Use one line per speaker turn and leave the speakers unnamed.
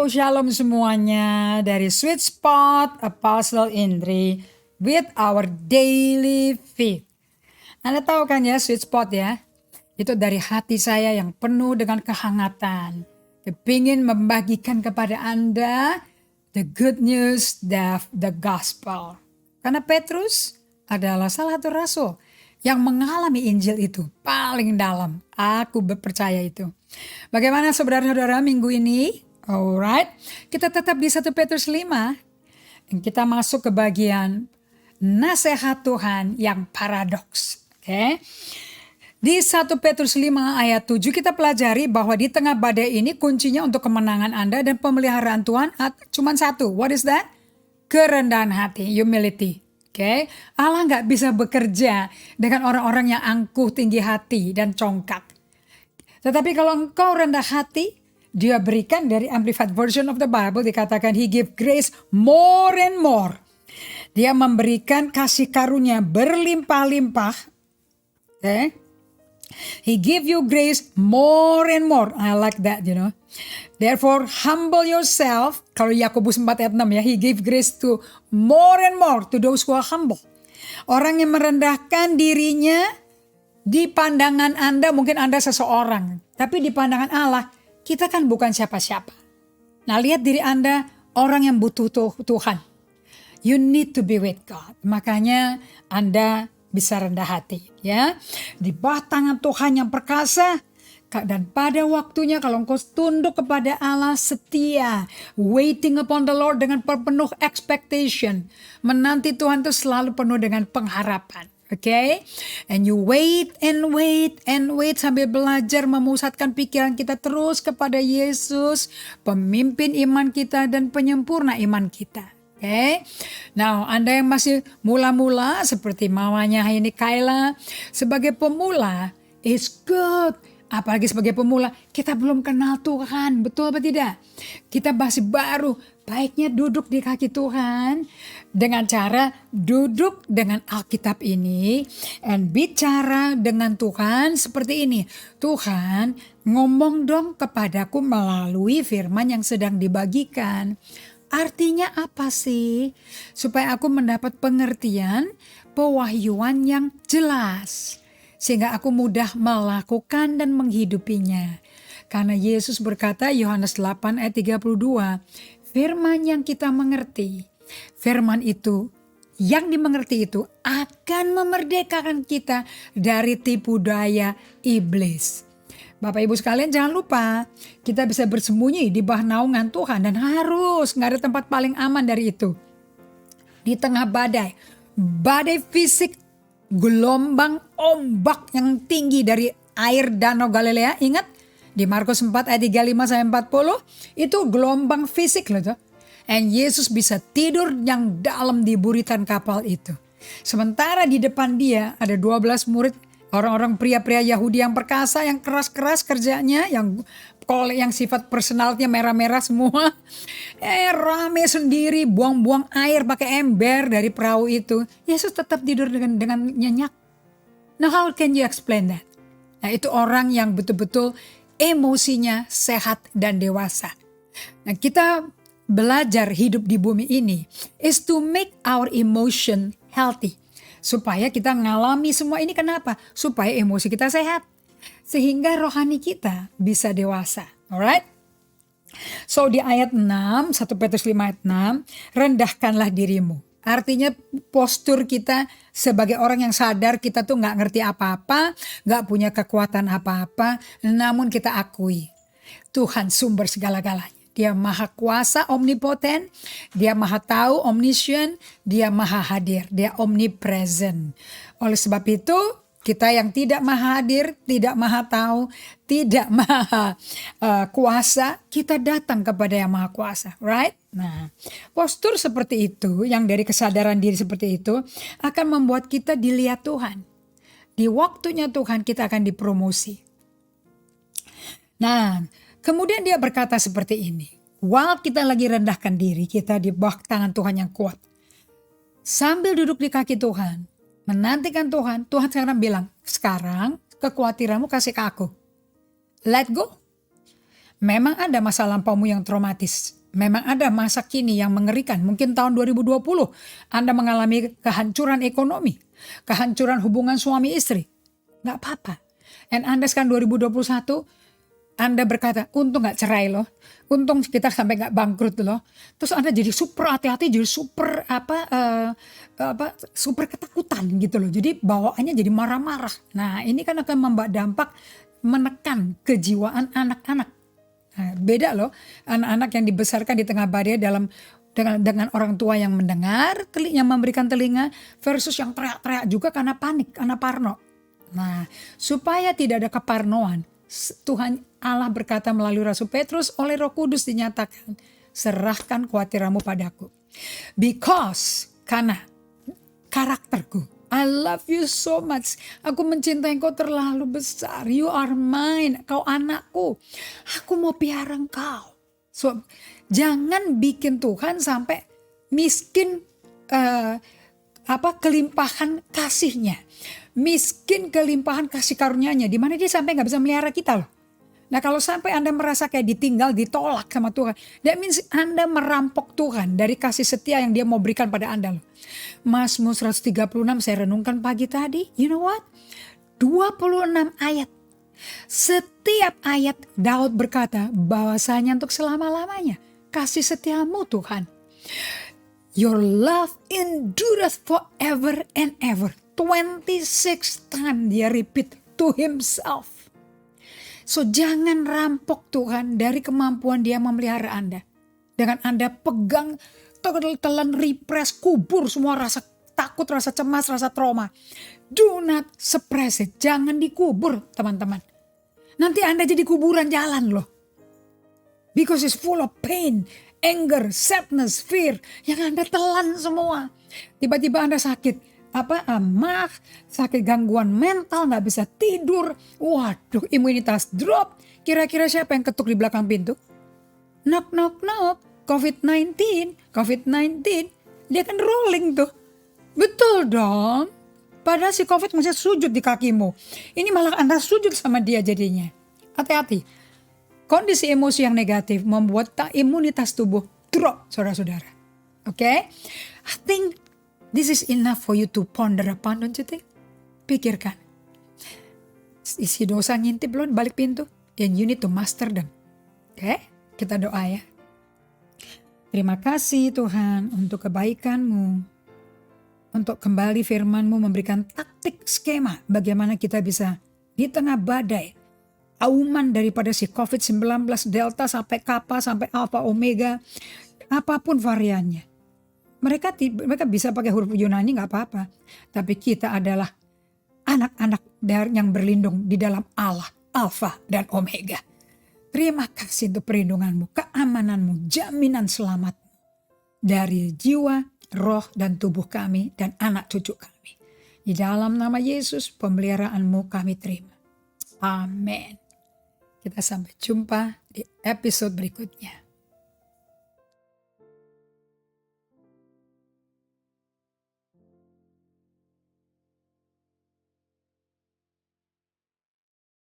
Shalom semuanya dari Sweet Spot Apostle Indri with our daily feed. Anda tahu kan ya Sweet Spot ya? Itu dari hati saya yang penuh dengan kehangatan. Kepingin membagikan kepada Anda the good news, the gospel. Karena Petrus adalah salah satu rasul yang mengalami Injil itu paling dalam. Aku percaya itu. Bagaimana saudara-saudara minggu ini? Alright, kita tetap di 1 Petrus 5. Dan kita masuk ke bagian nasihat Tuhan yang paradoks. Oke. Di 1 Petrus 5 ayat 7 kita pelajari bahwa di tengah badai ini kuncinya untuk kemenangan Anda dan pemeliharaan Tuhan cuma satu. What is that? Kerendahan hati, humility. Oke, Allah nggak bisa bekerja dengan orang-orang yang angkuh, tinggi hati, dan congkak. Tetapi kalau engkau rendah hati, Dia berikan dari Amplified Version of the Bible dikatakan He give grace more and more. Dia memberikan kasih karunia berlimpah-limpah. Okay. He give you grace more and more. I like that, you know. Therefore, humble yourself. Kalau Yakobus 4 ayat 6 ya. He give grace to more and more to those who are humble. Orang yang merendahkan dirinya di pandangan Anda, mungkin Anda seseorang. Tapi di pandangan Allah, kita kan bukan siapa-siapa. Nah, lihat diri Anda orang yang butuh Tuhan. You need to be with God. Makanya Anda bisa rendah hati. Ya, di bawah tangan Tuhan yang perkasa. Dan pada waktunya kalau engkau tunduk kepada Allah setia. Waiting upon the Lord dengan penuh expectation. Menanti Tuhan itu selalu penuh dengan pengharapan. Okay, and you wait and wait and wait sambil belajar memusatkan pikiran kita terus kepada Yesus, pemimpin iman kita dan penyempurna iman kita. Okay, now Anda yang masih mula-mula seperti mamanya ini Kayla, sebagai pemula is good. Apalagi sebagai pemula, kita belum kenal Tuhan, betul apa tidak? Kita masih baru, baiknya duduk di kaki Tuhan dengan cara duduk dengan Alkitab ini and bicara dengan Tuhan seperti ini. Tuhan, ngomong dong kepadaku melalui firman yang sedang dibagikan. Artinya apa sih? Supaya aku mendapat pengertian, pewahyuan yang jelas. Sehingga aku mudah melakukan dan menghidupinya. Karena Yesus berkata Yohanes 8 ayat 32. Firman yang kita mengerti. Firman itu yang dimengerti itu akan memerdekakan kita dari tipu daya iblis. Bapak ibu sekalian jangan lupa. Kita bisa bersembunyi di bawah naungan Tuhan. Dan harus gak ada tempat paling aman dari itu. Di tengah badai. Badai fisik. Gelombang ombak yang tinggi dari air Danau Galilea. Ingat di Markus 4 ayat 35-40 itu gelombang fisik loh tuh. And Yesus bisa tidur yang dalam di buritan kapal itu. Sementara di depan dia ada 12 murid, orang-orang pria-pria Yahudi yang perkasa, yang keras-keras kerjanya, yang sifat personalnya merah-merah semua. Rame sendiri, buang-buang air pakai ember dari perahu itu. Yesus tetap tidur dengan nyenyak. Now how can you explain that? Nah, itu orang yang betul-betul emosinya sehat dan dewasa. Nah, kita belajar hidup di bumi ini is to make our emotion healthy. Supaya kita ngalami semua ini kenapa? Supaya emosi kita sehat. Sehingga rohani kita bisa dewasa. Alright? So di ayat 6, 1 Petrus 5 ayat 6, rendahkanlah dirimu. Artinya postur kita sebagai orang yang sadar kita tuh gak ngerti apa-apa, gak punya kekuatan apa-apa, namun kita akui Tuhan sumber segala-galanya. Dia maha kuasa, omnipoten, dia maha tahu, omniscient, dia maha hadir, dia omnipresent. Oleh sebab itu, kita yang tidak maha hadir, tidak maha tahu, tidak maha kuasa, kita datang kepada yang maha kuasa, right? Nah, postur seperti itu, yang dari kesadaran diri seperti itu, akan membuat kita dilihat Tuhan. Di waktunya Tuhan kita akan dipromosi. Nah, kemudian dia berkata seperti ini. While kita lagi rendahkan diri, kita di bawah tangan Tuhan yang kuat. Sambil duduk di kaki Tuhan, menantikan Tuhan, Tuhan sekarang bilang, sekarang kekhawatiranmu kasih ke aku. Let go. Memang ada masa lampaumu yang traumatis. Memang ada masa kini yang mengerikan. Mungkin tahun 2020 Anda mengalami kehancuran ekonomi, kehancuran hubungan suami istri. Gak apa-apa. Dan Anda sekarang 2021, Anda berkata, untung gak cerai loh. Untung kita sampai gak bangkrut loh. Terus Anda jadi super hati-hati, jadi super super ketakutan gitu loh. Jadi bawaannya jadi marah-marah. Nah, ini kan akan membawa dampak menekan kejiwaan anak-anak. Nah, beda loh, anak-anak yang dibesarkan di tengah badai dengan orang tua yang mendengar, yang memberikan telinga, versus yang teriak-teriak juga karena panik, karena parno. Nah, supaya tidak ada keparnoan, Tuhan Allah berkata melalui Rasul Petrus, oleh Roh Kudus dinyatakan, serahkan kekhawatiranmu padaku. Karena karakterku, I love you so much. Aku mencintai engkau terlalu besar. You are mine. Kau anakku. Aku mau piara engkau. So, jangan bikin Tuhan sampai miskin kelimpahan kasihnya. Miskin kelimpahan kasih karunia-Nya. Dimana dia sampai gak bisa melihara kita loh. Nah, kalau sampai Anda merasa kayak ditinggal, ditolak sama Tuhan, that means Anda merampok Tuhan dari kasih setia yang dia mau berikan pada Anda loh. Mazmur 136 saya renungkan pagi tadi. You know what? 26 ayat. Setiap ayat Daud berkata bahwasanya untuk selama-lamanya kasih setiamu Tuhan. Your love endureth forever and ever. 26 times dia repeat to himself. So jangan rampok Tuhan dari kemampuan dia memelihara Anda. Dengan Anda pegang, telan, repress, kubur semua rasa takut, rasa cemas, rasa trauma. Do not suppress it. Jangan dikubur teman-teman. Nanti Anda jadi kuburan jalan loh. Because it's full of pain, anger, sadness, fear. Yang Anda telan semua. Tiba-tiba Anda sakit. Sakit gangguan mental, gak bisa tidur. Waduh, imunitas drop. Kira-kira siapa yang ketuk di belakang pintu? Knock, knock, knock. COVID-19. Dia kan rolling tuh. Betul dong. Padahal si COVID masih sujud di kakimu. Ini malah Anda sujud sama dia jadinya. Hati-hati. Kondisi emosi yang negatif membuat imunitas tubuh drop, saudara-saudara. Okay? I think this is enough for you to ponder upon, don't you think? Pikirkan. Isi dosa ngintip loh balik pintu. And you need to master them. Okay? Kita doa ya. Terima kasih Tuhan untuk kebaikan-Mu. Untuk kembali firman-Mu memberikan taktik skema bagaimana kita bisa di tengah badai. Auman daripada si COVID-19 Delta sampai Kappa sampai Alpha Omega. Apapun variannya. Mereka bisa pakai huruf Yunani gak apa-apa. Tapi kita adalah anak-anak yang berlindung di dalam Allah, Alfa dan Omega. Terima kasih untuk perlindungan-Mu, keamanan-Mu, jaminan selamat dari jiwa, roh dan tubuh kami dan anak cucu kami. Di dalam nama Yesus pemeliharaan-Mu kami terima. Amin. Kita sampai jumpa di episode berikutnya.